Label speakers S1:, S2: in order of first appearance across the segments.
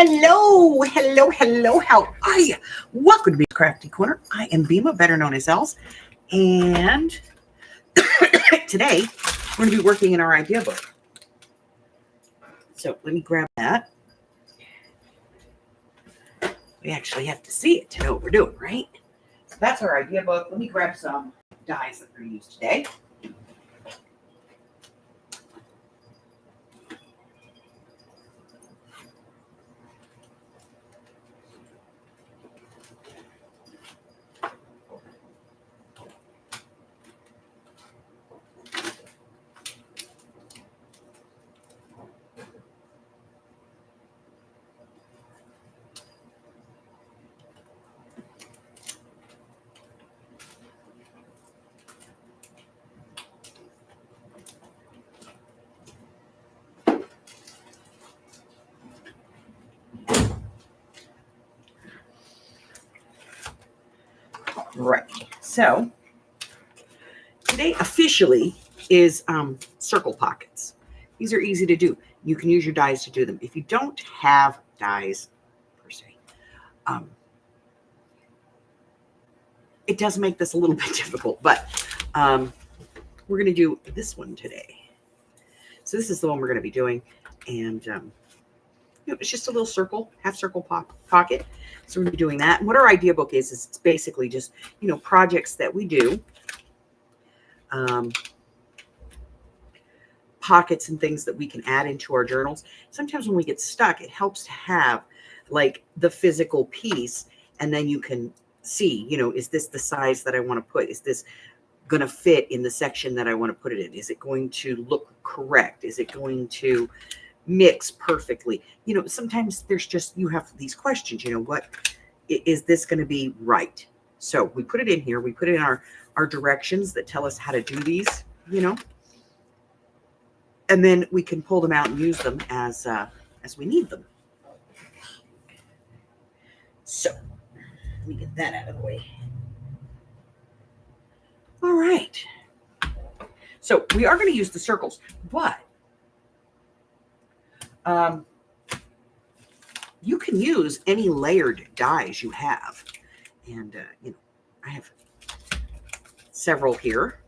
S1: Hello, hello, hello. How are you? Welcome to Beamer Crafty Corner. I am Bima, better known as Els, and today we're going to be working in our idea book. So let me grab that. We actually have to see it to know what we're doing, right? So that's our idea book. Let me grab some dies that we're going to use today. Right. So today officially is circle pockets. These are easy to do. You can use your dies to do them. If you don't have dies per se, it does make this a little bit difficult, but we're going to do this one today. So this is the one we're going to be doing, and it's just a little circle, half circle pocket. So we're going to be doing that. And what our idea book is it's basically just, projects that we do, pockets and things that we can add into our journals. Sometimes when we get stuck, it helps to have like the physical piece, and then you can see, is this the size that I want to put? Is this going to fit in the section that I want to put it in? Is it going to look correct? Is it going to mix perfectly? Sometimes there's just, you have these questions, what is this going to be right? So we put it in here. We put it in our directions that tell us how to do these, and then we can pull them out and use them as we need them. So let me get that out of the way. All right. So we are going to use the circles, but you can use any layered dies you have. And, I have several here,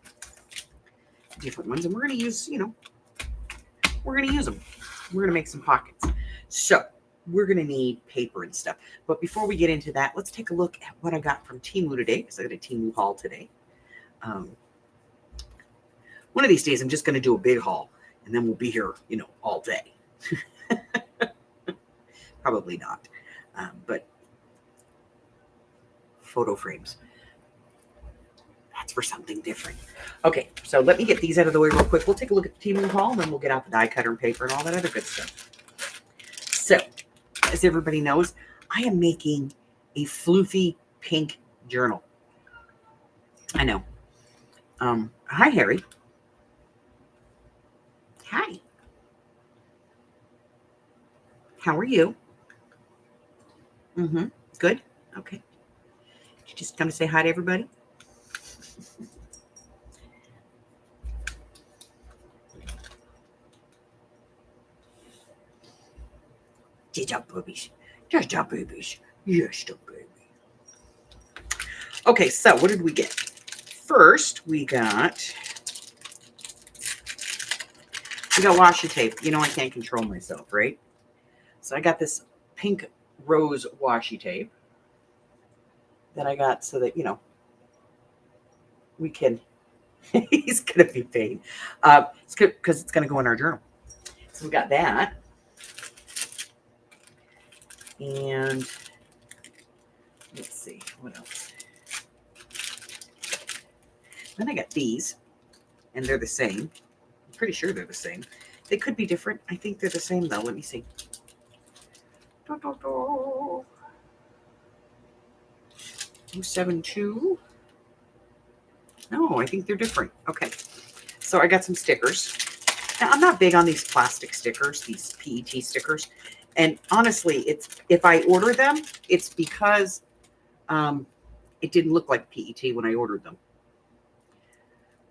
S1: different ones, and we're going to use, we're going to use them. We're going to make some pockets. So we're going to need paper and stuff. But before we get into that, let's take a look at what I got from Temu today, because I got a Temu haul today. One of these days, I'm just going to do a big haul, and then we'll be here, all day. Probably not, but photo frames. That's for something different. Okay, so let me get these out of the way real quick. We'll take a look at the Temu haul, and then we'll get out the die cutter and paper and all that other good stuff. So, as everybody knows, I am making a floofy pink journal. I know. Hi, Harry. Hi. How are you? Good. Okay. Did you just come to say hi to everybody? Just our babies. Just our babies. Yes, the baby. Okay, so what did we get? First, we got washi tape. I can't control myself, right? So I got this pink rose washi tape that I got so that, we can, he's going to be paid. It's good because it's going to go in our journal. So we got that. And let's see, what else? Then I got these, and they're the same. I'm pretty sure they're the same. They could be different. I think they're the same, though. Let me see. 272. No, I think they're different. Okay. So I got some stickers. Now, I'm not big on these plastic stickers, these PET stickers. And honestly, if I order them, it's because it didn't look like PET when I ordered them.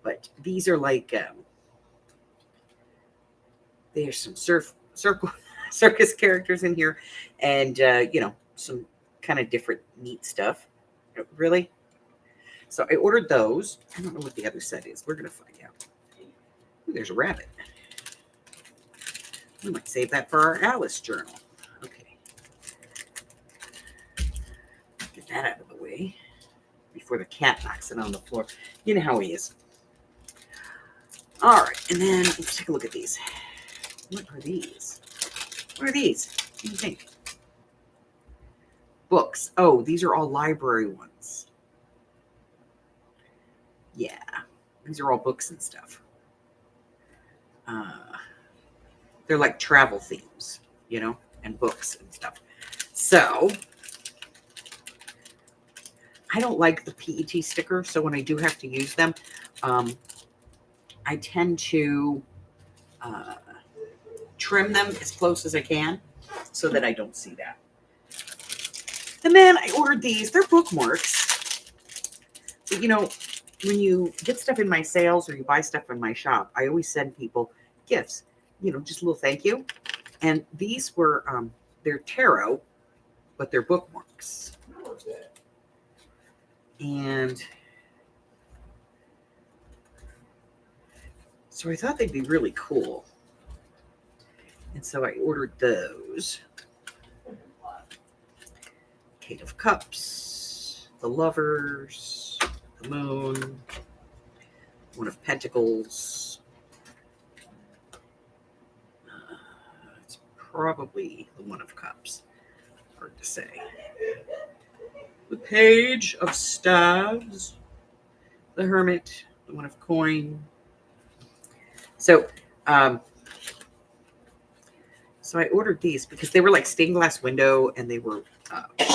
S1: But these are like, there's some circle. circus characters in here, and some kind of different neat stuff. Really. So I ordered those. I don't know what the other set is. We're gonna find out. Ooh, there's a rabbit. We might save that for our Alice journal. Okay. Get that out of the way before the cat knocks it on the floor. You know how he is. All right, and then let's take a look at these. What are these? What are these? What do you think? Books. Oh, these are all library ones. Yeah, these are all books and stuff. They're like travel themes, and books and stuff. So I don't like the PET sticker, so when I do have to use them, I tend to trim them as close as I can so that I don't see that. And then I ordered these. They're bookmarks. But, when you get stuff in my sales or you buy stuff in my shop, I always send people gifts, just a little thank you. And these were, they're tarot, but they're bookmarks. And so I thought they'd be really cool. And so I ordered those. Eight of Cups, the Lovers, the Moon, One of Pentacles. It's probably the One of Cups. Hard to say. The Page of Staves, the Hermit, the One of Coin. So I ordered these because they were like stained glass window and they were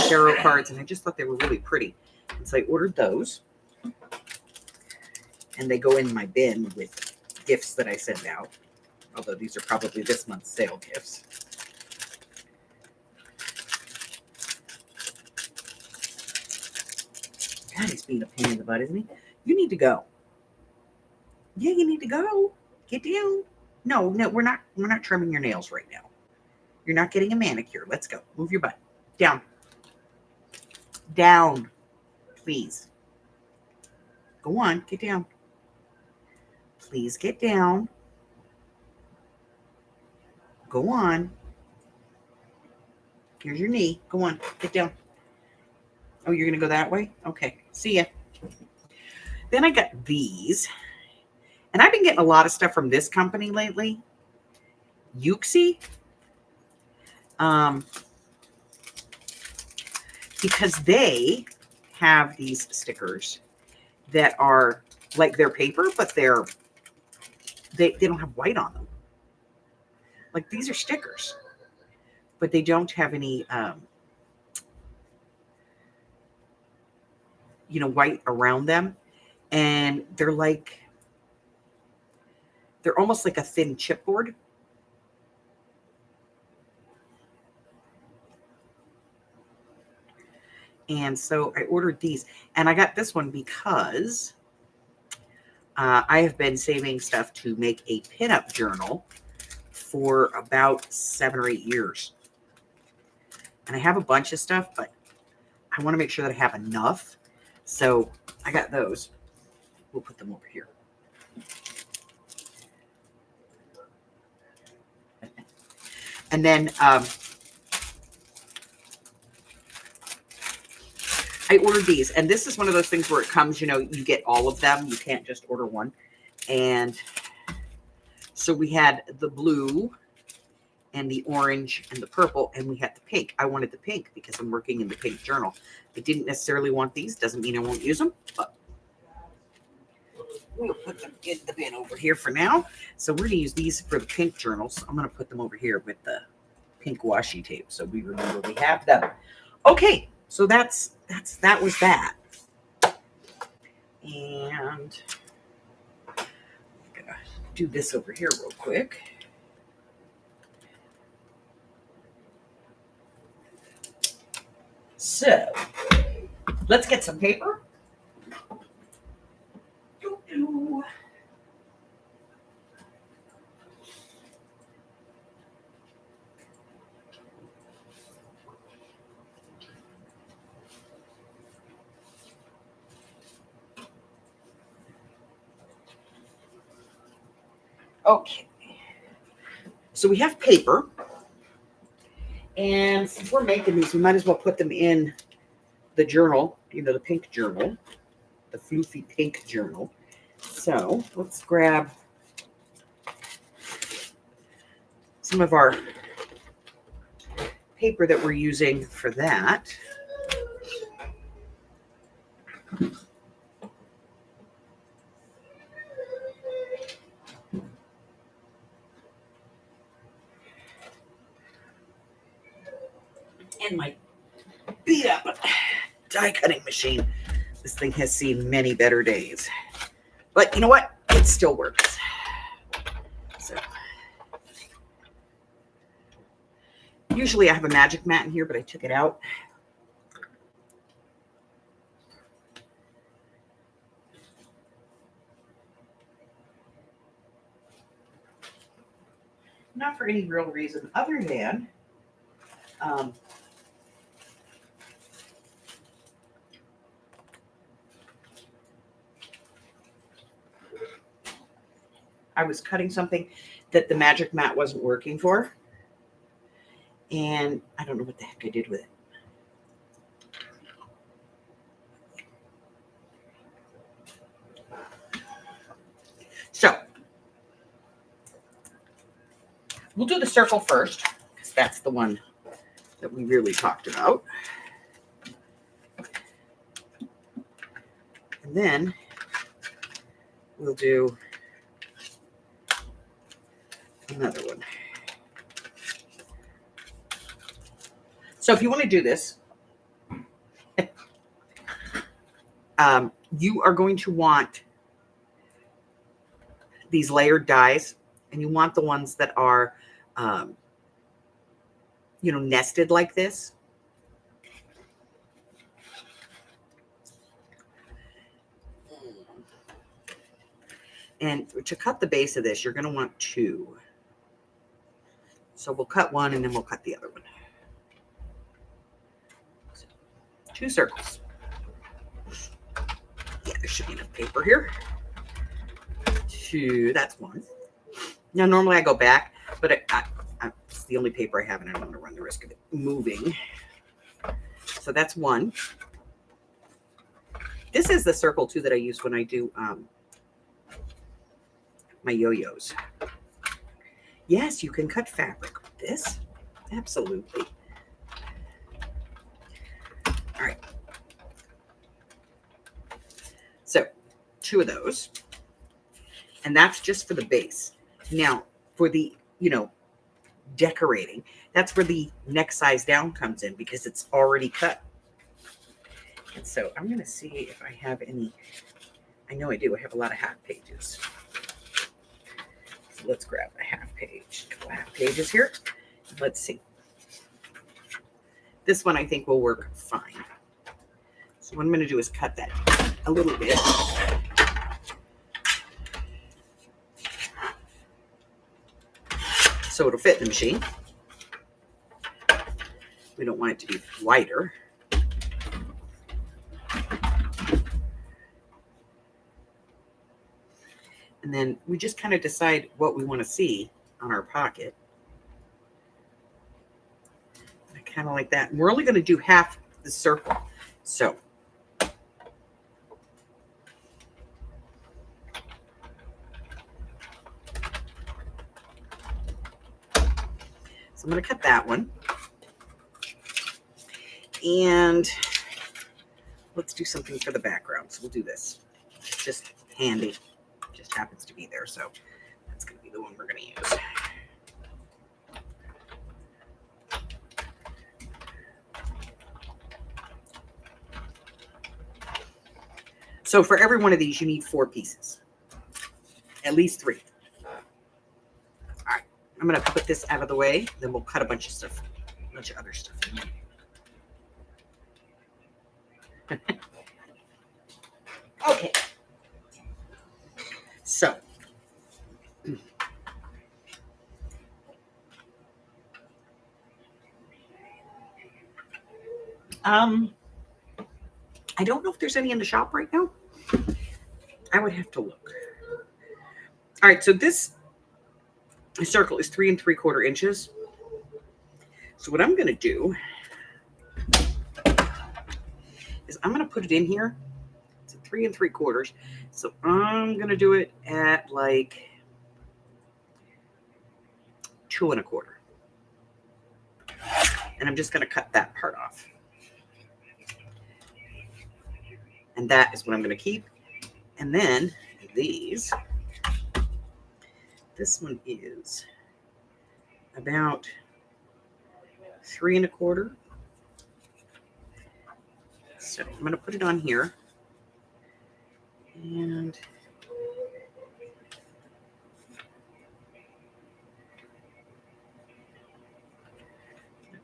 S1: tarot cards, and I just thought they were really pretty. And so I ordered those, and they go in my bin with gifts that I send out, although these are probably this month's sale gifts. God, he's being a pain in the butt, isn't he? You need to go. Yeah, you need to go. Get down. No, we're not trimming your nails right now. You're not getting a manicure. Let's go. Move your butt. Down. Down. Please. Go on. Get down. Please get down. Go on. Here's your knee. Go on. Get down. Oh, you're going to go that way? Okay. See ya. Then I got these. And I've been getting a lot of stuff from this company lately. Yuxi. Because they have these stickers that are like they're paper, but they don't have white on them. Like these are stickers, but they don't have any, white around them. And they're almost like a thin chipboard. And so I ordered these, and I got this one because I have been saving stuff to make a pinup journal for about 7 or 8 years. And I have a bunch of stuff, but I want to make sure that I have enough. So I got those. We'll put them over here. And then I ordered these, and this is one of those things where it comes, you get all of them. You can't just order one. And so we had the blue and the orange and the purple, and we had the pink. I wanted the pink because I'm working in the pink journal. I didn't necessarily want these. Doesn't mean I won't use them, but we'll put them in the bin over here for now. So we're going to use these for the pink journals. I'm going to put them over here with the pink washi tape so we remember we have them. Okay. So that was that. And I'm gonna do this over here real quick. So let's get some paper. Okay. So we have paper. And since we're making these, we might as well put them in the journal, you know, the pink journal, the floofy pink journal. So let's grab some of our paper that we're using for that. And my beat up die cutting machine. This thing has seen many better days. But you know what? It still works. So usually I have a magic mat in here, but I took it out. Not for any real reason other than I was cutting something that the magic mat wasn't working for. And I don't know what the heck I did with it. So we'll do the circle first, because that's the one that we really talked about. And then we'll do another one. So if you want to do this, you are going to want these layered dies, and you want the ones that are, you know, nested like this. And to cut the base of this, you're going to want two. So we'll cut one and then we'll cut the other one. So, 2 circles. Yeah, there should be enough paper here. 2, that's 1. Now, normally I go back, but it's the only paper I have, and I don't want to run the risk of it moving. So that's 1. This is the circle, too, that I use when I do my yo-yos. Yes, you can cut fabric with this. Absolutely. All right. So 2 of those. And that's just for the base. Now, for the, you know, decorating, that's where the next size down comes in, because it's already cut. And so I'm going to see if I have any. I know I do. I have a lot of half pages. So let's grab a half page. A couple half pages here. Let's see. This one I think will work fine. So what I'm going to do is cut that a little bit. So it'll fit in the machine. We don't want it to be wider. And then we just kind of decide what we want to see on our pocket. Kind of like that. And we're only going to do half the circle. So I'm going to cut that one. And let's do something for the background. So we'll do this. It's just handy. Just happens to be there. So that's going to be the one we're going to use. So for every one of these, you need 4 pieces. At least 3. I'm going to put this out of the way. Then we'll cut a bunch of stuff, a bunch of other stuff. Okay. So. I don't know if there's any in the shop right now. I would have to look. All right. So this The circle is 3 3/4 inches. So what I'm going to do is I'm going to put it in here. It's 3 3/4. So I'm going to do it at like 2 1/4. And I'm just going to cut that part off. And that is what I'm going to keep. And then these, this one is about 3 1/4. So I'm going to put it on here. And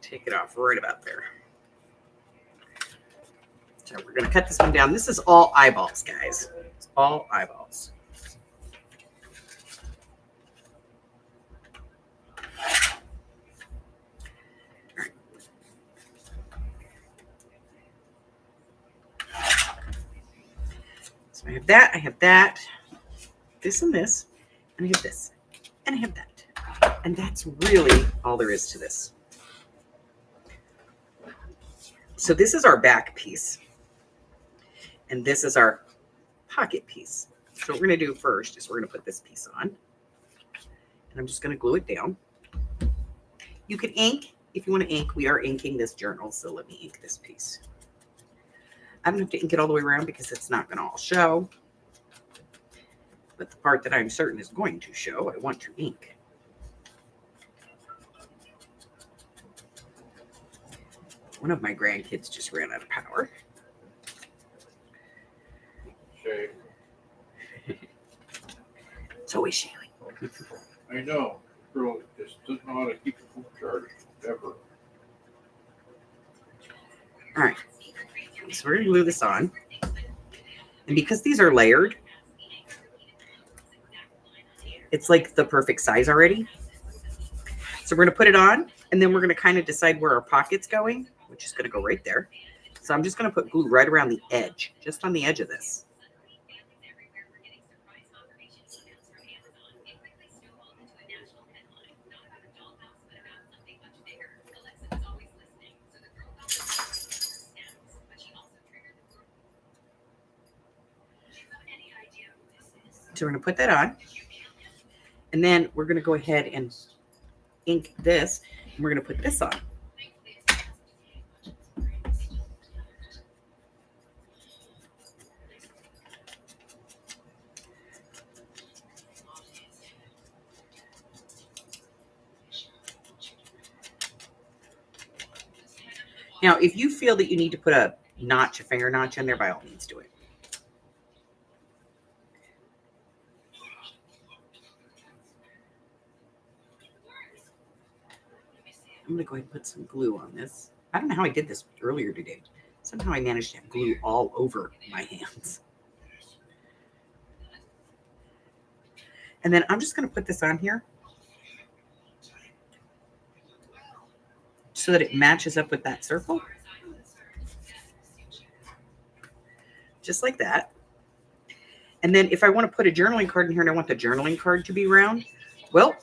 S1: take it off right about there. So we're going to cut this one down. This is all eyeballs, guys. It's all eyeballs. All right. So I have that, this and this, and I have this, and I have that. And that's really all there is to this. So this is our back piece. And this is our pocket piece. So what we're going to do first is we're going to put this piece on. And I'm just going to glue it down. You can ink if you want to ink. We are inking this journal, so let me ink this piece. I don't have to ink it all the way around because it's not going to all show. But the part that I'm certain is going to show, I want to ink. One of my grandkids just ran out of power.
S2: Shay.
S1: It's always Shaylee.
S2: I know. Girl just doesn't know how to keep the phone charged ever.
S1: All right. So we're going to glue this on. And because these are layered, it's like the perfect size already. So we're going to put it on, and then we're going to kind of decide where our pocket's going, which is going to go right there. So I'm just going to put glue right around the edge, just on the edge of this. So we're going to put that on. And then we're going to go ahead and ink this. And we're going to put this on. Now, if you feel that you need to put a notch, a finger notch in there, by all means do it. I'm going to go ahead and put some glue on this. I don't know how I did this earlier today. Somehow I managed to have glue all over my hands. And then I'm just going to put this on here so that it matches up with that circle. Just like that. And then if I want to put a journaling card in here and I want the journaling card to be round, well,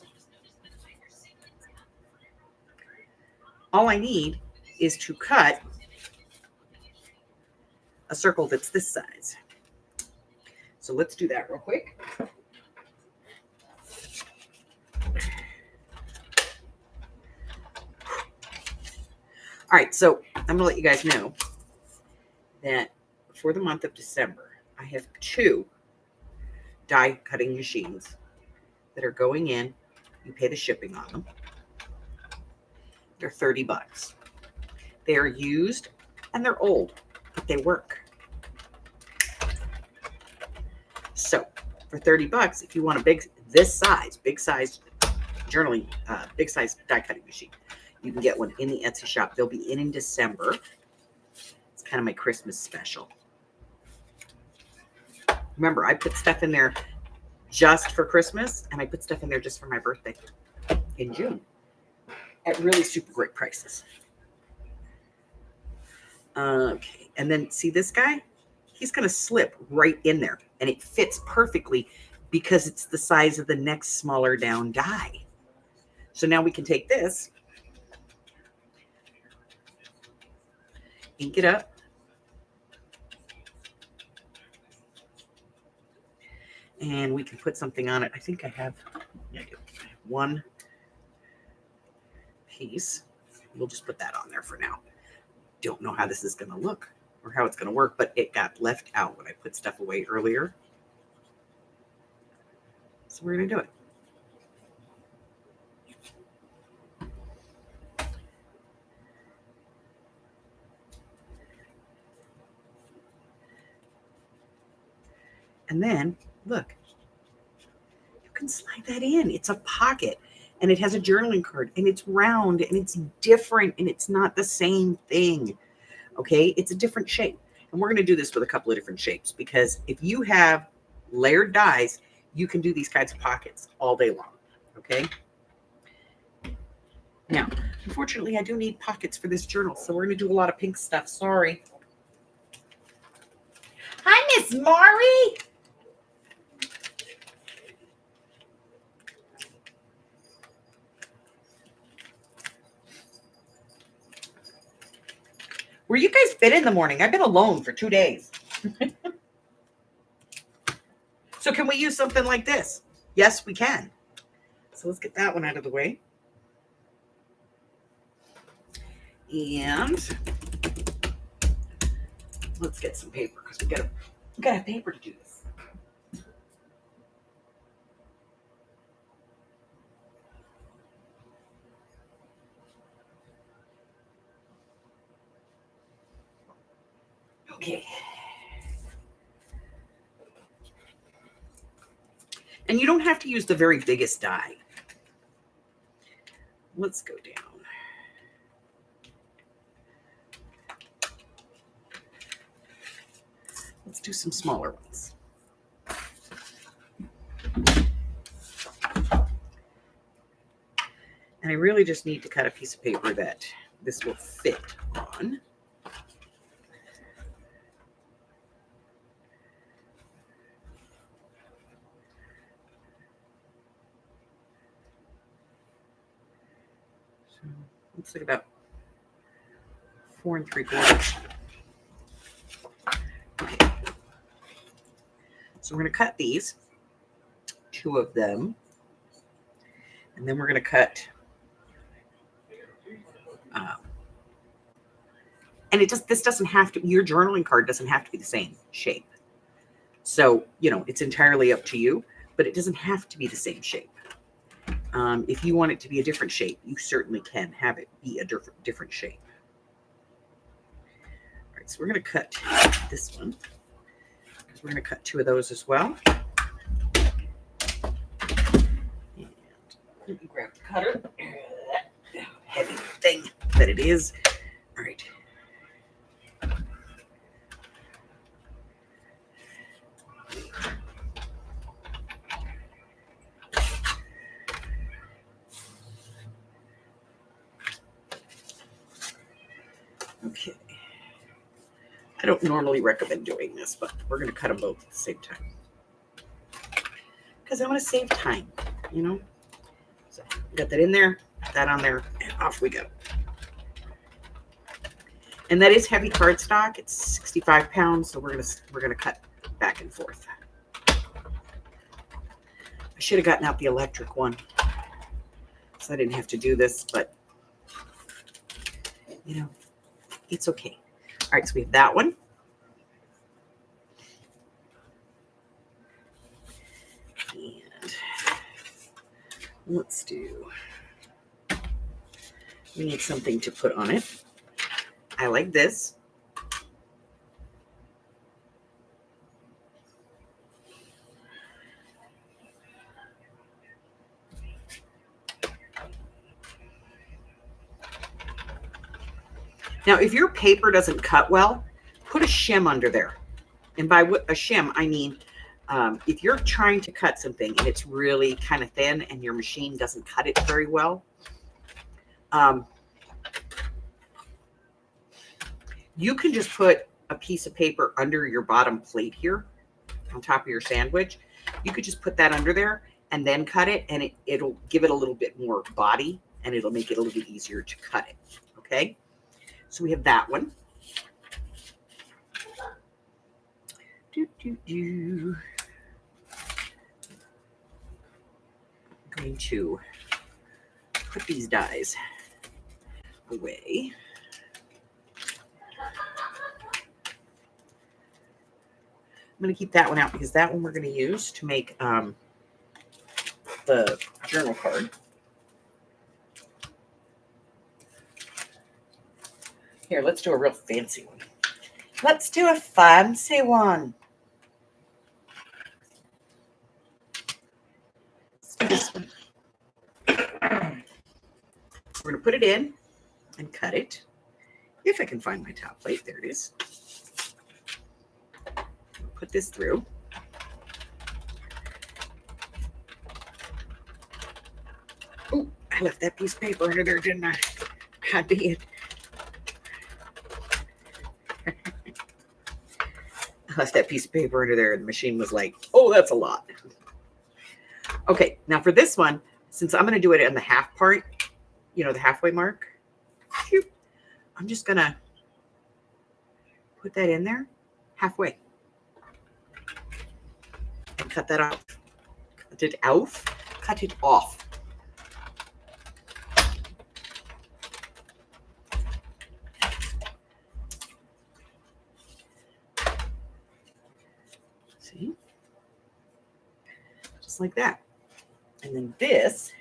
S1: all I need is to cut a circle that's this size. So let's do that real quick. All right, so I'm going to let you guys know that for the month of December, I have 2 die cutting machines that are going in. You pay the shipping on them. They're $30. They are used and they're old, but they work. So for $30, if you want a big size journaling, big size die cutting machine, you can get one in the Etsy shop. They'll be in December. It's kind of my Christmas special. Remember, I put stuff in there just for Christmas, and I put stuff in there just for my birthday in June at really super great prices. Okay, and then see this guy? He's going to slip right in there, and it fits perfectly because it's the size of the next smaller down die. So now we can take this, ink it up, and we can put something on it. I think I have one piece. We'll just put that on there for now. Don't know how this is going to look or how it's going to work, but it got left out when I put stuff away earlier. So we're going to do it. And then, look, you can slide that in. It's a pocket, and it has a journaling card, and it's round, and it's different, and it's not the same thing, okay? It's a different shape. And we're going to do this with a couple of different shapes, because if you have layered dies, you can do these kinds of pockets all day long, okay? Now, unfortunately, I do need pockets for this journal, so we're going to do a lot of pink stuff. Sorry. Hi, Miss Maury. Where you guys been in the morning? I've been alone for 2 days. So can we use something like this? Yes, we can. So let's get that one out of the way. And let's get some paper, because we gotta have paper to do this. Okay. And you don't have to use the very biggest die. Let's go down. Let's do some smaller ones. And I really just need to cut a piece of paper that this will fit on. So looks like about 4 3/4. Okay. So we're going to cut these, 2 of them, and then we're going to cut. And this doesn't have to. Your journaling card doesn't have to be the same shape. So it's entirely up to you, but it doesn't have to be the same shape. If you want it to be a different shape, you certainly can have it be a different shape. All right, so we're going to cut this one, because we're going to cut 2 of those as well. And let me grab the cutter. Heavy thing that it is. All right. Okay. I don't normally recommend doing this, but we're going to cut them both at the same time, because I want to save time, So got that in there, that on there, and off we go. And that is heavy cardstock. It's 65 pounds, so we're gonna cut back and forth. I should have gotten out the electric one, so I didn't have to do this, but it's okay. All right, so we have that one. And let's do, we need something to put on it. I like this. Now, if your paper doesn't cut well, put a shim under there. And by a shim, I mean, if you're trying to cut something and it's really kind of thin and your machine doesn't cut it very well, you can just put a piece of paper under your bottom plate here on top of your sandwich. You could just put that under there and then cut it, and it'll give it a little bit more body, and it'll make it a little bit easier to cut it. Okay, so we have that one. I'm going to put these dies away. I'm going to keep that one out because that one we're going to use to make the journal card. Here, let's do a real fancy one. Let's do a fancy one. Let's do this one. We're going to put it in and cut it. If I can find my top plate, there it is. Put this through. Oh, I left that piece of paper under there, didn't I? God dang it. I left that piece of paper under there and the machine was like, oh, that's a lot. Okay, now for this one, since I'm going to do it in the half part, you know, the halfway mark, I'm just going to put that in there halfway. And cut that off. Cut it off. Cut it off. See? Just like that. And then this,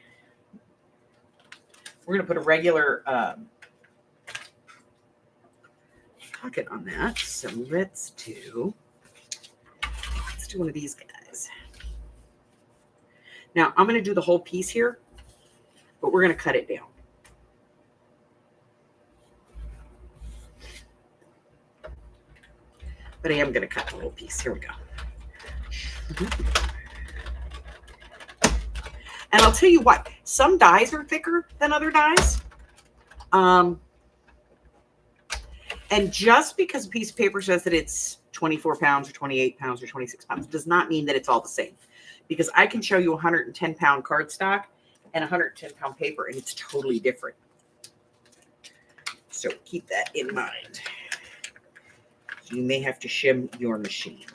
S1: we're going to put a regular pocket on that. So let's do one of these guys. Now I'm going to do the whole piece here, but we're going to cut it down. But I am going to cut the whole piece. Here we go. And I'll tell you what, some dies are thicker than other dies. And just because a piece of paper says that it's 24 pounds or 28 pounds or 26 pounds does not mean that it's all the same. Because I can show you 110 pound cardstock and 110 pound paper and it's totally different. So keep that in mind. You may have to shim your machine.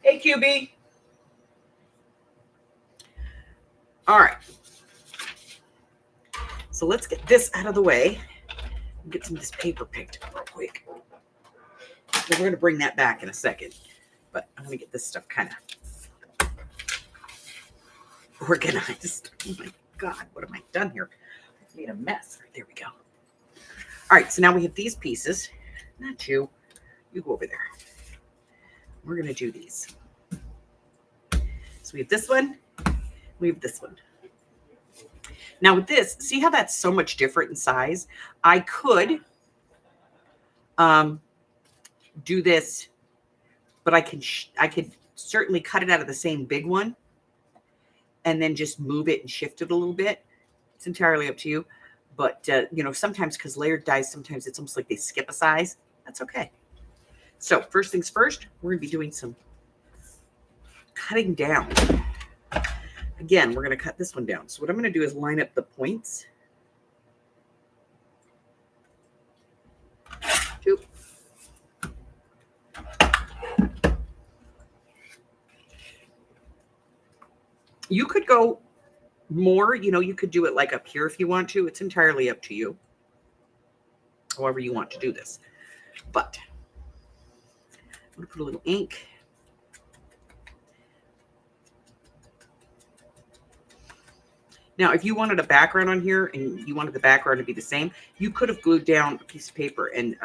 S1: Hey, QB. All right. So let's get this out of the way and get some of this paper picked up real quick. We're going to bring that back in a second, but I'm going to get this stuff kind of organized. Oh my God, what have I done here? I've made a mess. Right, there we go. All right, so now we have these pieces. Not you. You go over there. We're going to do these. So we have this one. We have this one. Now with this, see how that's so much different in size? I could do this, but I could certainly cut it out of the same big one and then just move it and shift it a little bit. It's entirely up to you. But, you know, sometimes because layered dies, sometimes it's almost like they skip a size. That's okay. So first things first, we're going to be doing some cutting down. Again, we're going to cut this one down. So what I'm going to do is line up the points. Two. You could go more, you know, you could do it like up here if you want to. It's entirely up to you. However you want to do this. But I'm going to put a little ink. Now, if you wanted a background on here and you wanted the background to be the same, you could have glued down a piece of paper and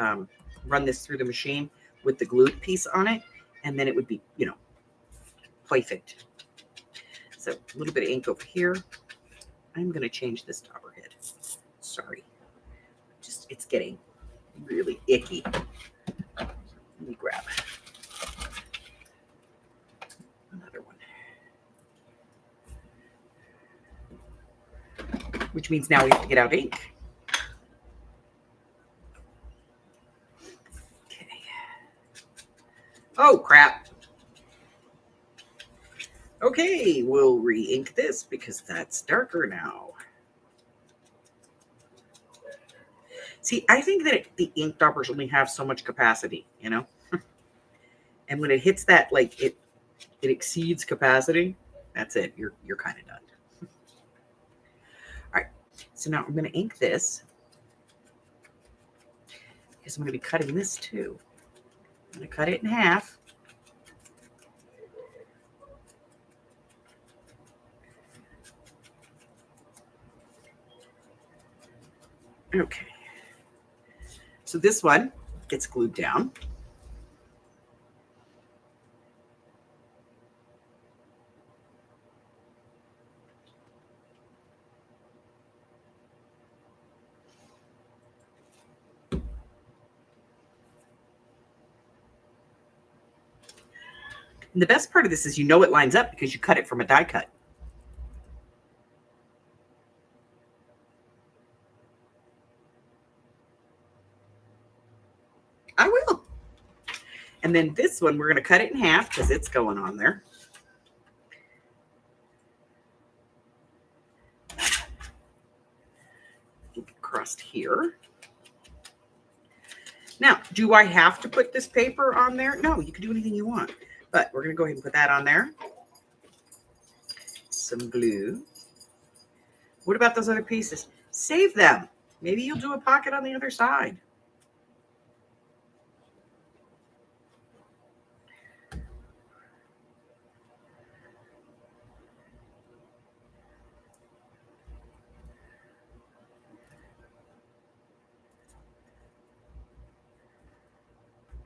S1: run this through the machine with the glued piece on it, and then it would be, you know, perfect. So a little bit of ink over here. I'm going to change this topper head. Sorry. Just, it's getting really icky. Let me grab another one. which means now we have to get out ink. Okay. Oh, crap. Okay, we'll re-ink this because that's darker now. See, I think that the ink droppers only have so much capacity, you know? And when it hits that, like it exceeds capacity, that's it. You're kind of done. All right. So now I'm going to ink this because I'm going to be cutting this too. I'm going to cut it in half. Okay. So this one gets glued down. And the best part of this is you know it lines up because you cut it from a die cut. I will. And then this one, we're going to cut it in half because it's going on there. Crust here. Now, do I have to put this paper on there? No, you can do anything you want. But we're going to go ahead and put that on there. Some glue. What about those other pieces? Save them. Maybe you'll do a pocket on the other side.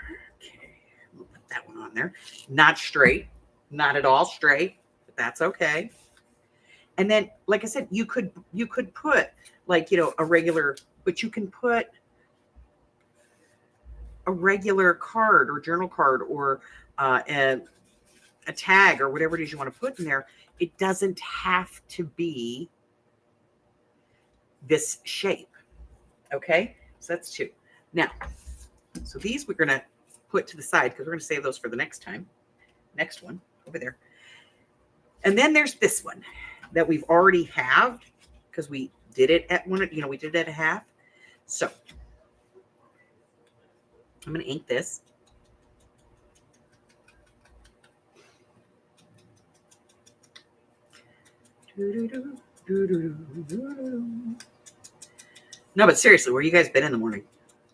S1: Okay, we'll put that one on there. Not straight, not at all straight, but that's okay. And then, like I said, you could put like, you know, a regular, but you can put a regular card or journal card or a tag or whatever it is you want to put in there. It doesn't have to be this shape. Okay, so that's two. Now, so these we're going to put to the side because we're going to save those for the next time. Next one over there. And then there's this one that we've already halved because we did it at one, you know, we did it at a half. So I'm going to ink this. No, but seriously, where you guys been in the morning?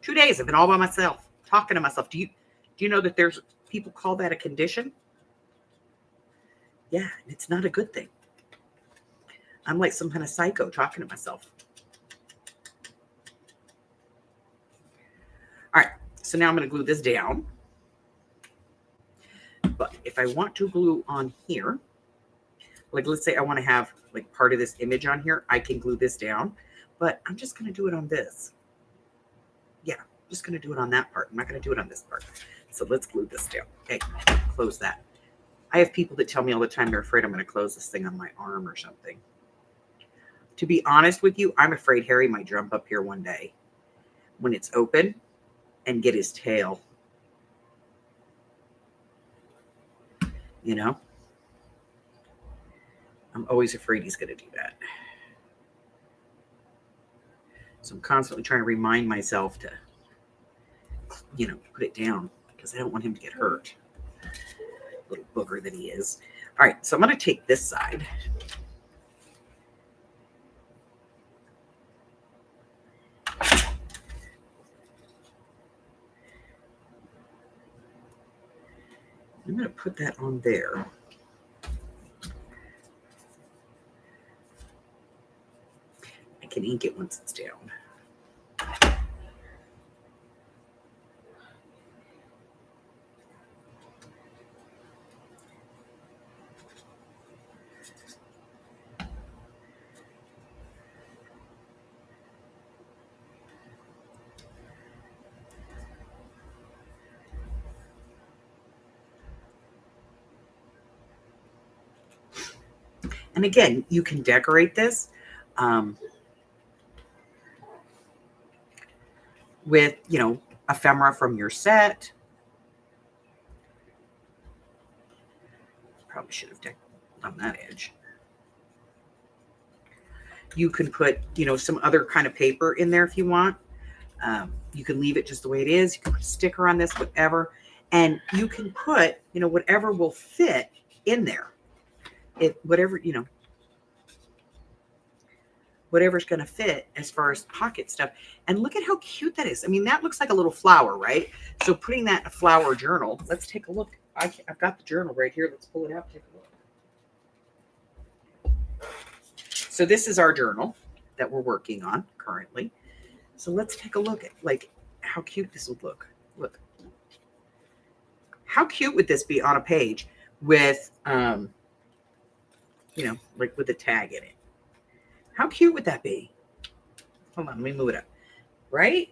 S1: 2 days. I've been all by myself, talking to myself. Do you know that there's people call that a condition? Yeah, it's not a good thing. I'm like some kind of psycho talking to myself. All right, so now I'm going to glue this down. But if I want to glue on here, like let's say I want to have like part of this image on here, I can glue this down. But I'm just going to do it on this. Yeah, I'm just going to do it on that part. I'm not going to do it on this part. So let's glue this down. Okay, close that. I have people that tell me all the time they're afraid I'm going to close this thing on my arm or something. To be honest with you, I'm afraid Harry might jump up here one day when it's open and get his tail. You know? I'm always afraid he's going to do that. So I'm constantly trying to remind myself to, you know, put it down because I don't want him to get hurt. Little booger that he is. All right, so I'm going to take this side. I'm going to put that on there. I can ink it once it's down. And again, you can decorate this. with, ephemera from your set. Probably should have done that edge. You can put, some other kind of paper in there if you want. You can leave it just the way it is. You can put a sticker on this, whatever. And you can put, whatever will fit in there. Whatever's going to fit as far as pocket stuff. And look at how cute that is. I mean, that looks like a little flower, right? So putting that in a flower journal, let's take a look. I've got the journal right here. Let's pull it out. Take a look. So this is our journal that we're working on currently. So let's take a look at how cute this would look. Look. How cute would this be on a page with, with a tag in it? How cute would that be? Hold on, let me move it up. Right?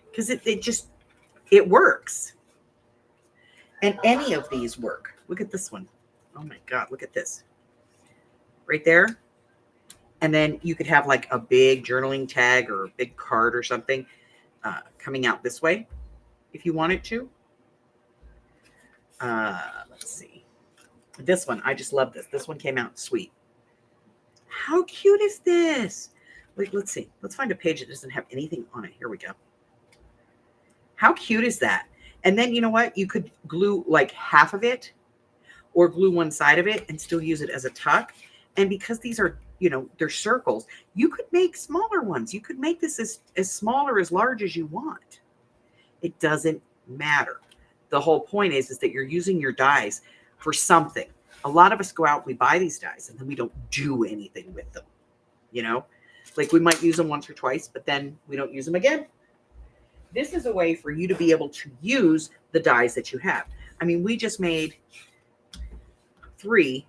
S1: Because it works. And any of these work. Look at this one. Oh my God, look at this. Right there. And then you could have like a big journaling tag or a big card or something coming out this way if you wanted to. Let's see. This one, I just love this. This one came out sweet. How cute is this? Let's see. Let's find a page that doesn't have anything on it. Here we go. How cute is that? And then you know what? You could glue like half of it or glue one side of it and still use it as a tuck. And because these are, they're circles, you could make smaller ones. You could make this as small or as large as you want. It doesn't matter. The whole point is that you're using your dies for something. A lot of us go out, we buy these dies, and then we don't do anything with them. Like we might use them once or twice, but then we don't use them again. This is a way for you to be able to use the dies that you have. I mean, we just made 3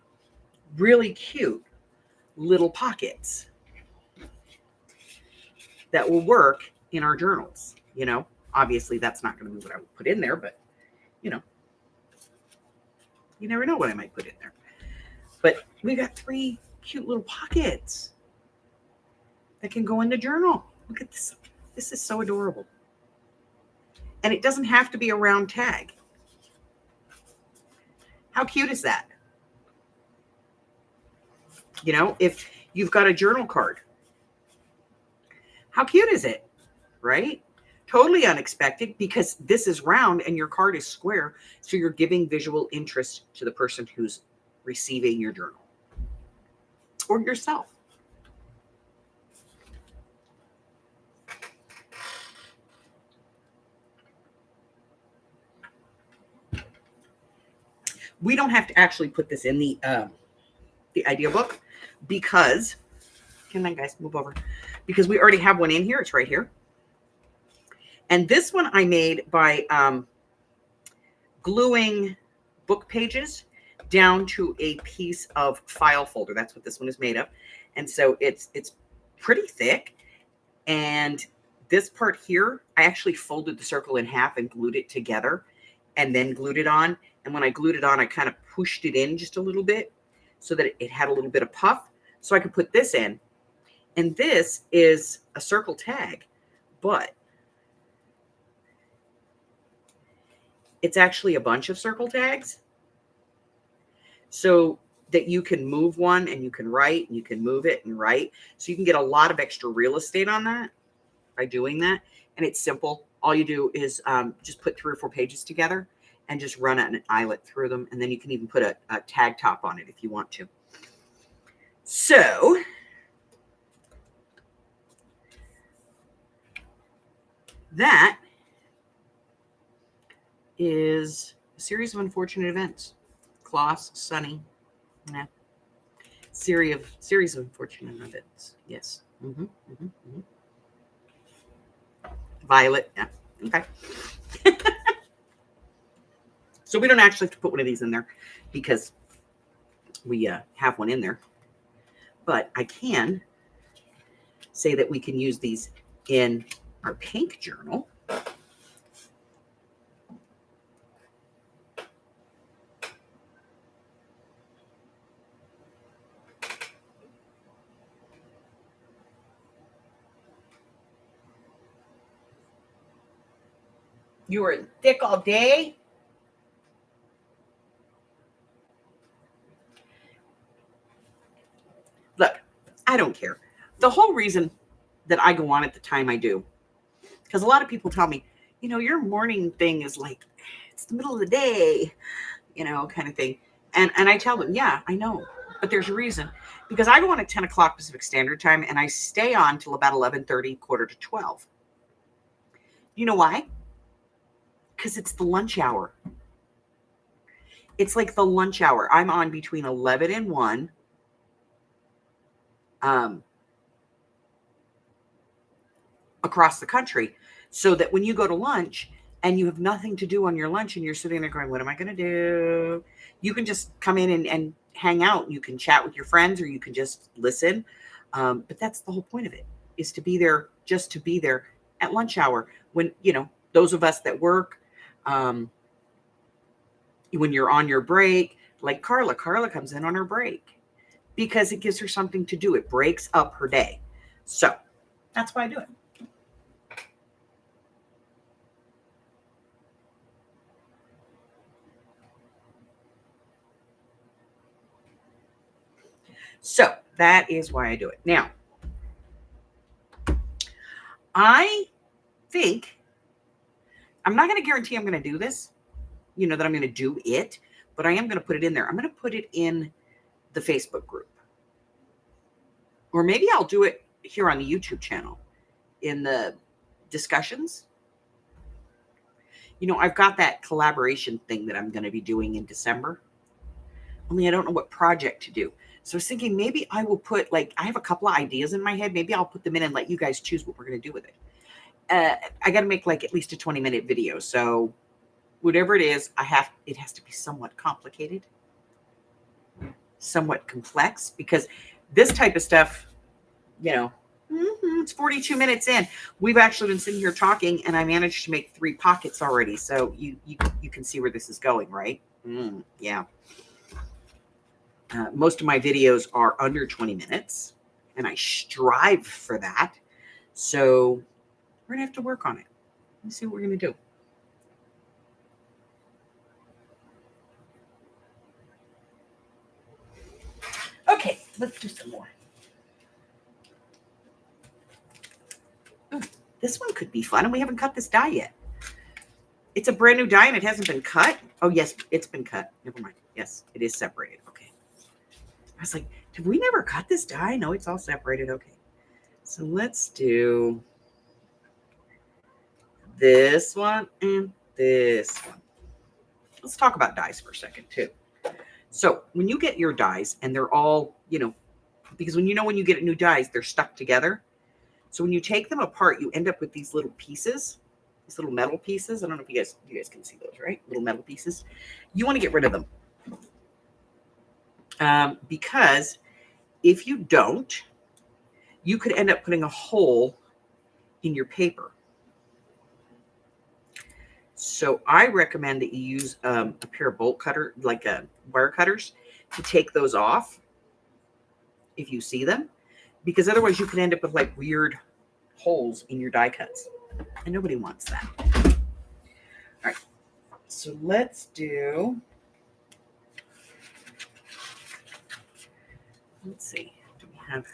S1: really cute little pockets that will work in our journals. Obviously that's not going to be what I would put in there, but you never know what I might put in there. But we got 3 cute little pockets that can go in the journal. Look at this. This is so adorable. And it doesn't have to be a round tag. How cute is that? If you've got a journal card, how cute is it? Right? Totally unexpected because this is round and your card is square. So you're giving visual interest to the person who's receiving your journal or yourself. We don't have to actually put this in the idea book because, can I guys move over? Because we already have one in here. It's right here. And this one I made by gluing book pages down to a piece of file folder. That's what this one is made of. And so it's pretty thick. And this part here, I actually folded the circle in half and glued it together and then glued it on. And when I glued it on, I kind of pushed it in just a little bit so that it had a little bit of puff. So I could put this in. And this is a circle tag, but it's actually a bunch of circle tags so that you can move one and you can write and you can move it and write. So you can get a lot of extra real estate on that by doing that. And it's simple. All you do is just put 3 or 4 pages together and just run an eyelet through them. And then you can even put a tag top on it if you want to. So that is a series of unfortunate events. Klaus, Sunny, series of unfortunate events. Yes. Violet. Yeah. Okay. So we don't actually have to put one of these in there because we have one in there. But I can say that we can use these in our pink journal. You were thick all day? Look, I don't care. The whole reason that I go on at the time I do, because a lot of people tell me, your morning thing is like, it's the middle of the day, kind of thing. And I tell them, yeah, I know, but there's a reason. Because I go on at 10 o'clock Pacific Standard Time and I stay on till about 11:30, quarter to 12. You know why? Because it's the lunch hour. It's like the lunch hour. I'm on between 11 and 1. Across the country, so that when you go to lunch and you have nothing to do on your lunch and you're sitting there going, what am I going to do? You can just come in and hang out. You can chat with your friends or you can just listen. But that's the whole point of it, is to be there, just to be there at lunch hour when, those of us that work, when you're on your break, like Carla comes in on her break because it gives her something to do. It breaks up her day. So that's why I do it. So that is why I do it. Now, I think I'm not going to guarantee I'm going to do this, that I'm going to do it, but I am going to put it in there. I'm going to put it in the Facebook group. Or maybe I'll do it here on the YouTube channel in the discussions. I've got that collaboration thing that I'm going to be doing in December. Only I don't know what project to do. So I was thinking maybe I will put, I have a couple of ideas in my head. Maybe I'll put them in and let you guys choose what we're going to do with it. I got to make at least a 20-minute video. So whatever it is, it has to be somewhat complicated, somewhat complex, because this type of stuff, it's 42 minutes in. We've actually been sitting here talking and I managed to make 3 pockets already. So you can see where this is going, right? Yeah. Most of my videos are under 20 minutes, and I strive for that. So we're going to have to work on it. Let's see what we're going to do. Okay, let's do some more. This one could be fun, and we haven't cut this die yet. It's a brand new die, and it hasn't been cut. Oh, yes, it's been cut. Never mind. Yes, it is separated. Okay. I was like, did we never cut this die? No, it's all separated. Okay. So let's do this one and this one. Let's talk about dies for a second, too. So when you get your dies, and they're all, because when you get new dies, they're stuck together. So when you take them apart, you end up with these little pieces, these little metal pieces. I don't know if you guys can see those, right? Little metal pieces. You want to get rid of them. Because if you don't, you could end up putting a hole in your paper. So I recommend that you use a pair of bolt cutter, like wire cutters, to take those off if you see them, because otherwise you can end up with weird holes in your die cuts, and nobody wants that. All right, so let's see, do we have,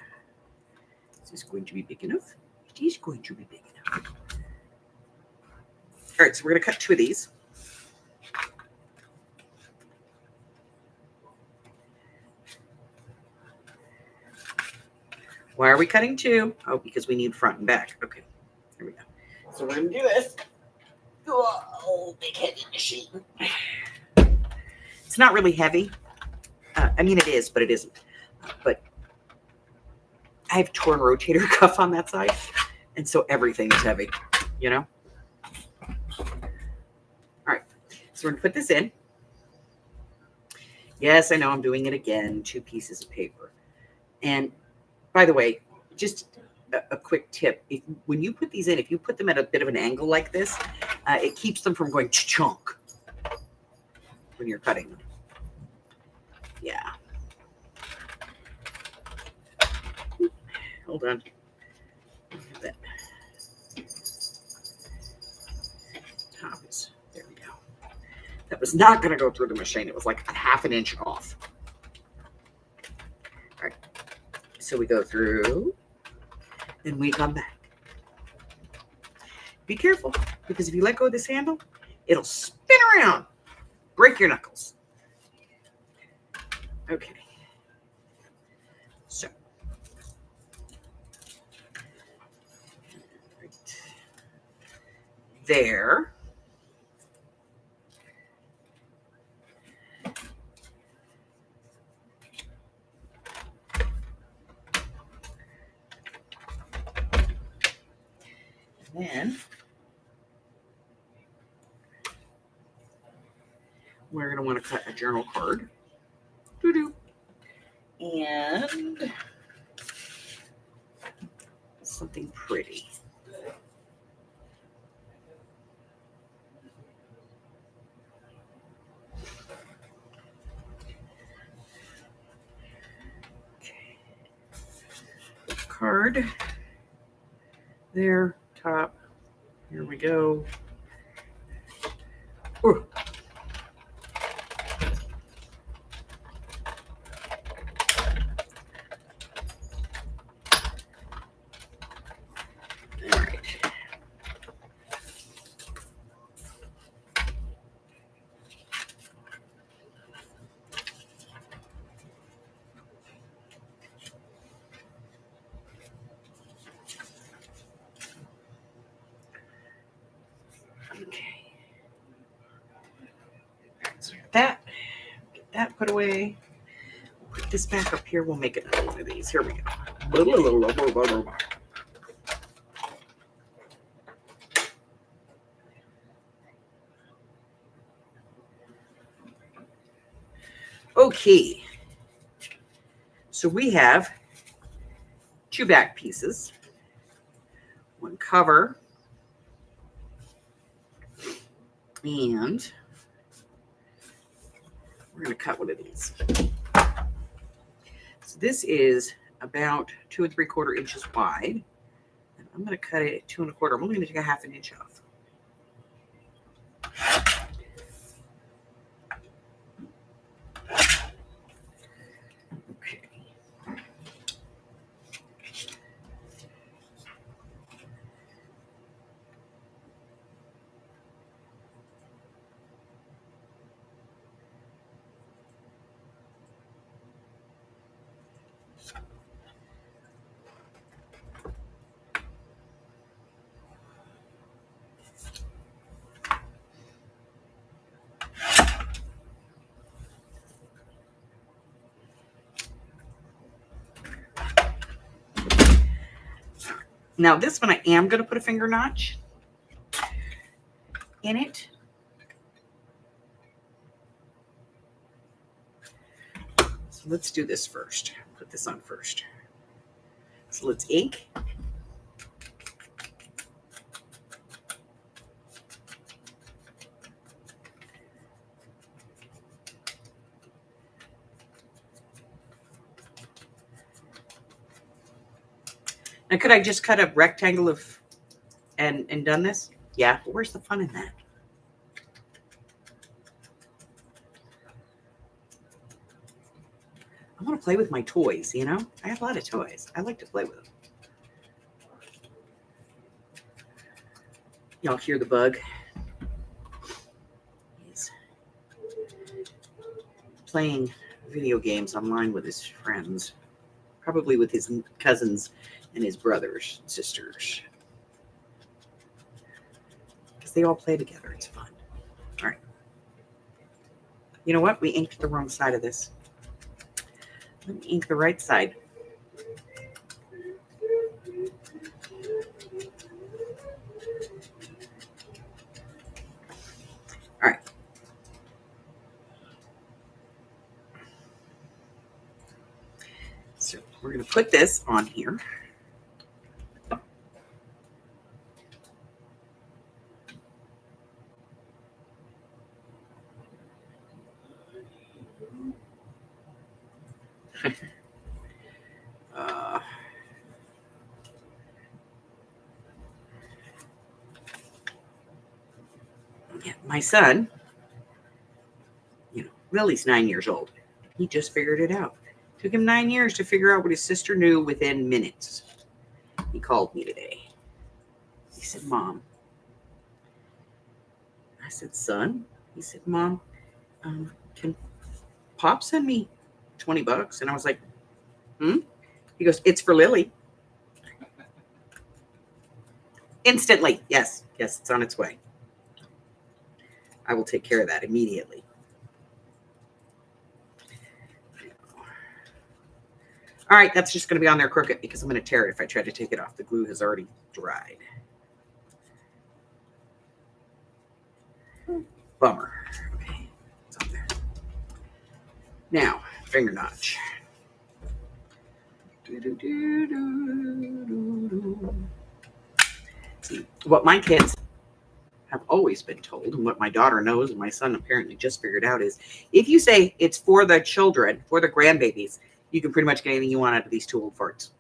S1: is this going to be big enough? It is going to be big enough. All right, so we're going to cut 2 of these. Why are we cutting 2? Oh, because we need front and back. Okay, here we go. So we're going to do this. Oh, big heavy machine. It's not really heavy. I mean, it is, but it isn't. But I have torn rotator cuff on that side, and so everything is heavy, All right, so we're going to put this in. Yes, I know I'm doing it again. 2 pieces of paper. And by the way, just a quick tip. When you put these in, if you put them at a bit of an angle like this, it keeps them from going chunk when you're cutting them. Yeah. Hold on. That top was not going to go through the machine. It was like a half an inch off. All right. So we go through and we come back. Be careful, because if you let go of this handle, it'll spin around, break your knuckles. Okay. So. Right there. And then we're going to want to cut a journal card. Doo-doo. And something pretty. Okay. Card. There, top. Here we go. Ooh. All right. Okay. So get that put away. Put this back up here. We'll make another one of these. Here we go. Okay. So we have 2 back pieces, 1 cover, and we're going to cut one of these. So this is about 2 3/4 inches wide, and I'm going to cut it at 2 1/4. I'm only going to take a half an inch off. Okay. Now this one I am going to put a finger notch in it. So let's do this first. Put this on first. So let's ink. Now could I just cut a rectangle of and done this? Yeah, but where's the fun in that? I want to play with my toys, you know? I have a lot of toys. I like to play with them. Y'all hear the bug? He's playing video games online with his friends, probably with his cousins and his brothers and sisters. Because they all play together. It's fun. All right. You know what? We inked the wrong side of this. Let me ink the right side. All right. So we're going to put this on here. Yeah, my son Lily's 9 years old. He just figured it out. Took him 9 years to figure out what his sister knew within minutes. He called me today. He said, Mom. I said, son? He said, Mom, can Pop send me $20? And I was like, He goes, it's for Lily. Instantly. Yes, it's on its way. I will take care of that immediately. All right, that's just going to be on there crooked because I'm going to tear it if I try to take it off. The glue has already dried. Bummer. Okay, it's on there. Now, finger notch. See, what my kids have always been told, and what my daughter knows, and my son apparently just figured out, is if you say it's for the children, for the grandbabies, you can pretty much get anything you want out of these 2 old farts.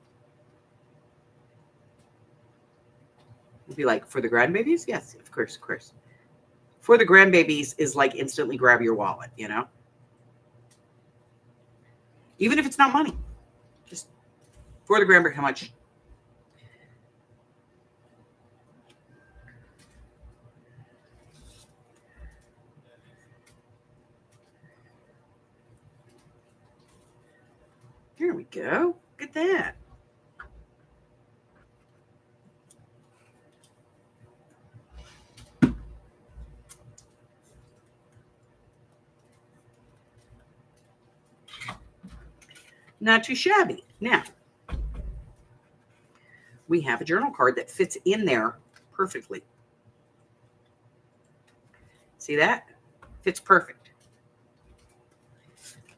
S1: You'd be like, for the grandbabies? Yes, of course. For the grandbabies is like instantly grab your wallet, you know? Even if it's not money. Just for the grandbaby, how much? There we go. Look at that. Not too shabby. Now, we have a journal card that fits in there perfectly. See that? Fits perfect.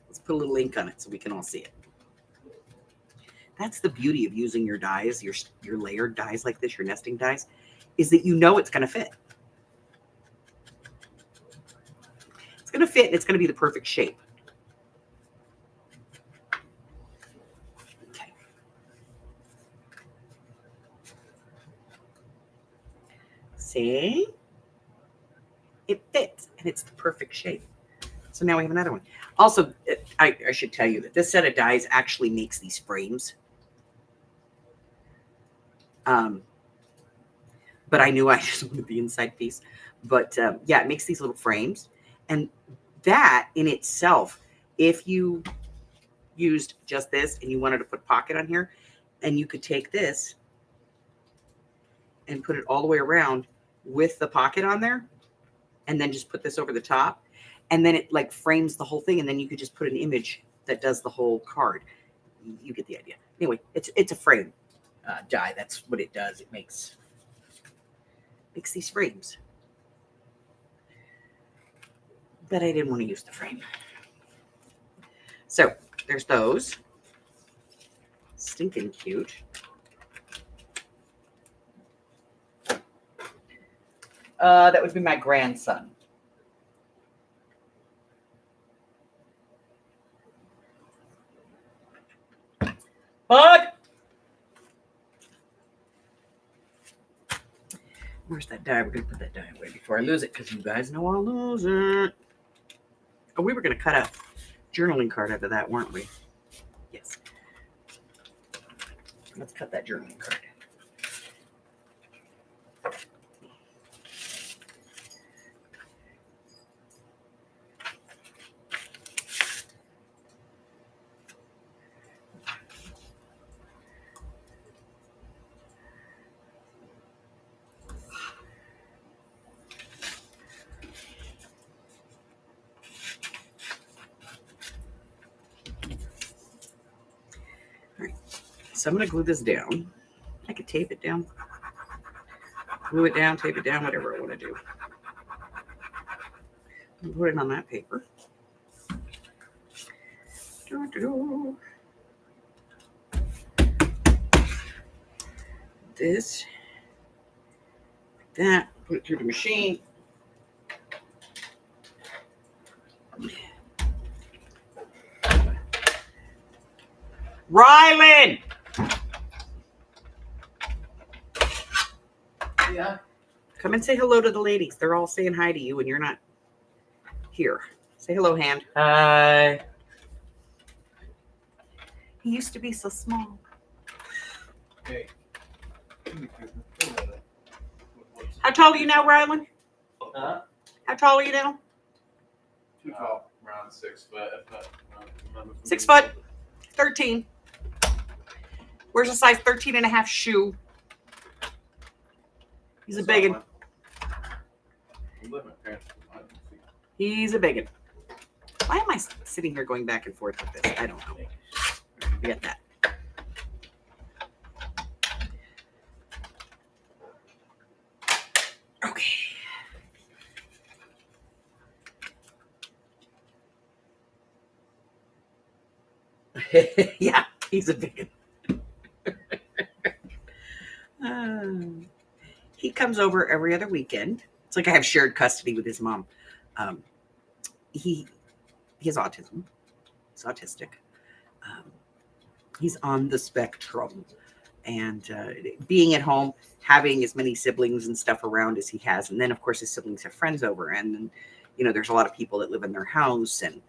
S1: Let's put a little ink on it so we can all see it. That's the beauty of using your dies, your layered dies like this, your nesting dies, is that you know it's going to fit. It's going to fit and it's going to be the perfect shape. Okay. See? It fits and it's the perfect shape. So now we have another one. Also, I should tell you that this set of dies actually makes these frames. But I knew I just wanted the inside piece. But yeah, it makes these little frames. And that in itself, if you used just this and you wanted to put a pocket on here, and you could take this and put it all the way around with the pocket on there, and then just put this over the top, and then it like frames the whole thing, and then you could just put an image that does the whole card. You get the idea. Anyway, it's a frame die. That's what it does. It makes these frames. But I didn't want to use the frame. So there's those. Stinking cute. That would be my grandson. Bug! Where's that die? We're going to put that die away before I lose it, because you guys know I'll lose it. Oh, we were going to cut a journaling card out of that, weren't we? Yes. Let's cut that journaling card. So I'm going to glue this down. I could tape it down. Glue it down, tape it down, whatever I want to do. Put it on that paper. This, like that, put it through the machine. Rylan! Yeah. Come and say hello to the ladies. They're all saying hi to you and you're not here. Say hello, hand.
S3: Hi.
S1: He used to be so small.
S2: Hey.
S1: How tall are you now, Rylan?
S3: Huh?
S1: How tall are you now?
S2: Too tall.
S3: Around 6 foot.
S1: 6 foot, 13. Where's a size 13 and a half shoe? He's a big one. He's a big one. Why am I sitting here going back and forth with this? I don't know. Forget that. Okay. Yeah, he's a big one. He comes over every other weekend. It's like I have shared custody with his mom. He has autism. He's autistic. He's on the spectrum. And being at home, having as many siblings and stuff around as he has. And then, of course, his siblings have friends over. And, you know, there's a lot of people that live in their house. And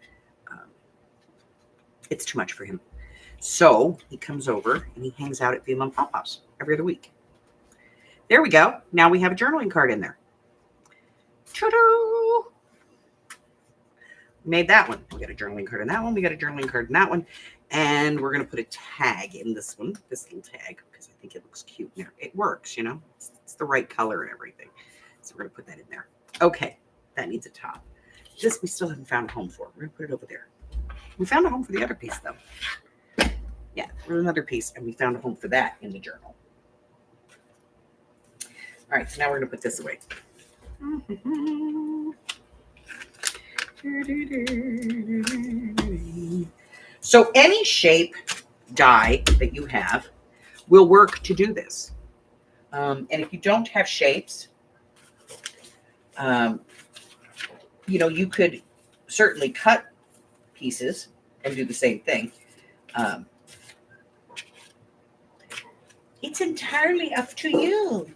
S1: it's too much for him. So he comes over and he hangs out at Vila and Pop-Pop's every other week. There we go. Now we have a journaling card in there. Ta-da! Made that one. We got a journaling card in that one. We got a journaling card in that one. And we're going to put a tag in this one, this little tag, because I think it looks cute. Now, it works, you know. It's the right color and everything. So we're going to put that in there. Okay. That needs a top. This we still haven't found a home for. We're going to put it over there. We found a home for the other piece, though. Yeah, there's another piece, and we found a home for that in the journal. All right, so now we're going to put this away. So any shape die that you have will work to do this. And if you don't have shapes, you know, you could certainly cut pieces and do the same thing. It's entirely up to you.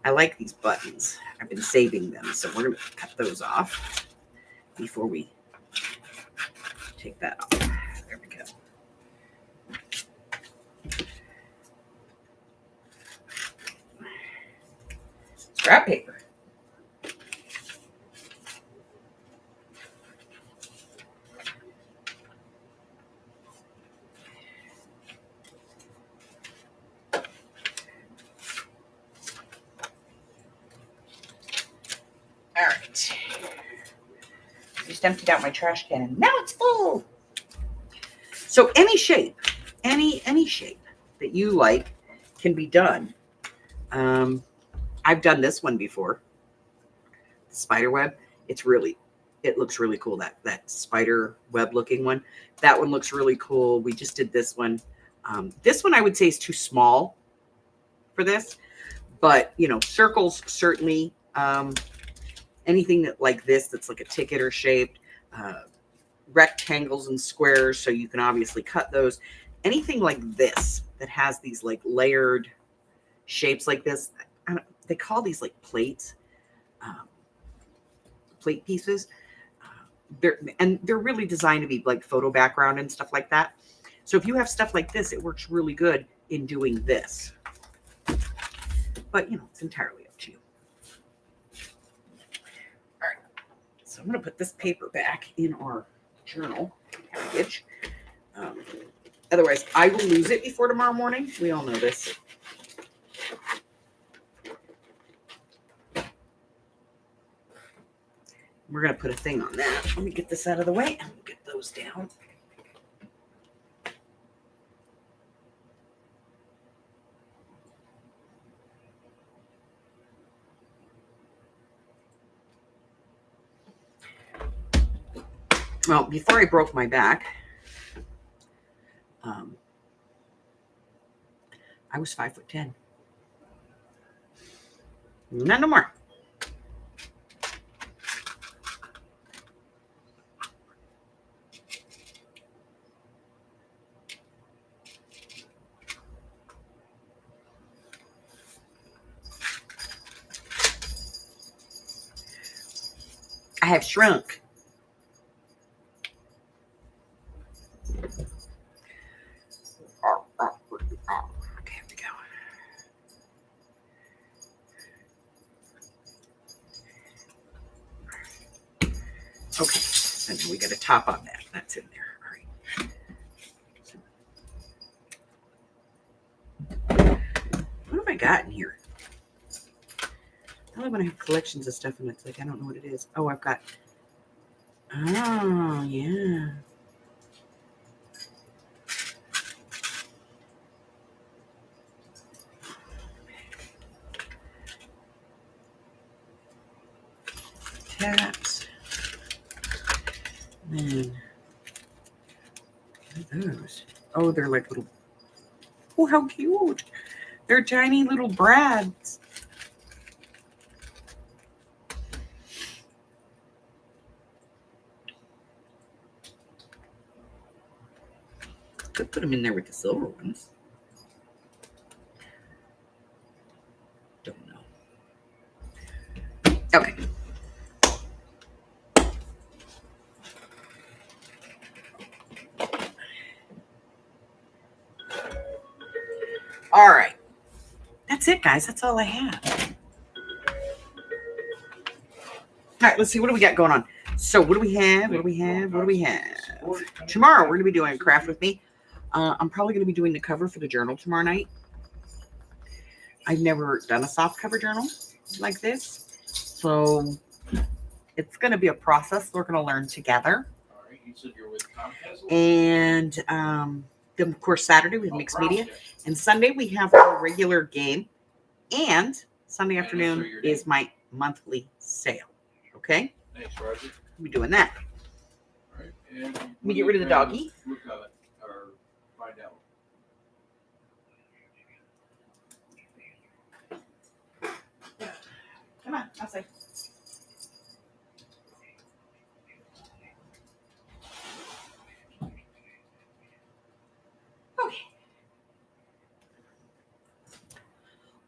S1: I like these buttons. I've been saving them, so we're going to cut those off before we take that off. There we go. Scrap paper. All right. Just emptied out my trash can and now it's full. So any shape, any shape that you like can be done. I've done this one before. Spider web. It looks really cool. That spider web looking one. That one looks really cool. We just did this one. This one I would say is too small for this, but you know, circles certainly. Anything that like this that's like a ticket or shaped, rectangles and squares, so you can obviously cut those. Anything like this that has these like layered shapes like this, they call these like plates, plate pieces. They're really designed to be like photo background and stuff like that. So if you have stuff like this, it works really good in doing this. But you know, it's entirely up to you. All right, so I'm going to put this paper back in our journal package. Otherwise, I will lose it before tomorrow morning. We all know this. We're going to put a thing on that. Let me get this out of the way and we'll get those down. Well, before I broke my back, I was 5'10". Not no more. have shrunk. Okay, here we go. Okay, and then we got a top on that. That's in there. All right. What have I got in here? I love when I have collections of stuff and it's like I don't know what it is. Oh, I've got. Oh, yeah. Taps. Man. What are those? Oh, they're like little. Oh, how cute. They're tiny little brads. Could put them in there with the silver ones. Don't know. Okay. All right. That's it, guys. That's all I have. All right, let's see. What do we got going on? So what do we have? What do we have? What do we have? Tomorrow, we're going to be doing a craft with me. I'm probably going to be doing the cover for the journal tomorrow night. I've never done a soft cover journal like this. So it's going to be a process we're going to learn together.
S2: All right, you said you're with Comcast?
S1: And then, of course, Saturday we have mixed media. And Sunday we have a regular game. And Sunday afternoon is my monthly sale. Okay?
S2: Thanks, Roger.
S1: We'll be doing that.
S2: All right, and
S1: Let me get rid of the doggy.
S2: Look at it or find out.
S1: Come on, outside. Okay.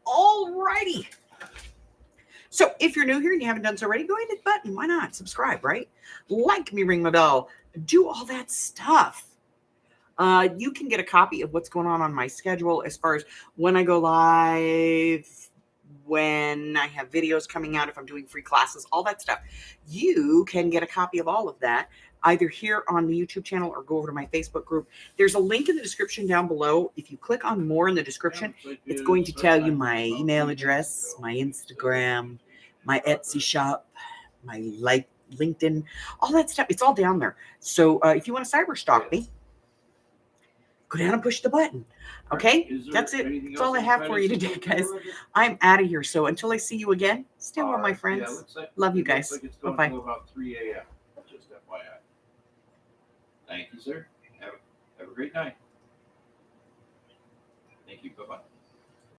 S1: All righty. So if you're new here and you haven't done so already, go ahead and hit the button. Why not? Subscribe, right? Like me, ring my bell, do all that stuff. You can get a copy of what's going on my schedule as far as when I go live, when I have videos coming out, if I'm doing free classes, all that stuff. You can get a copy of all of that either here on the YouTube channel or go over to my Facebook group. There's a link in the description down below. If you click on more in the description, it's going to tell you my email address, my Instagram, my Etsy shop, my LinkedIn, all that stuff. It's all down there. So if you want to cyber stalk me, go down and push the button. Okay? That's it. That's all I have for you today, guys. I'm out of here. So until I see you again, stay well, my friends. Love you guys. Bye-bye.
S2: About 3 a.m. Just FYI. Thank you, sir. Have a great night. Thank you. Bye-bye.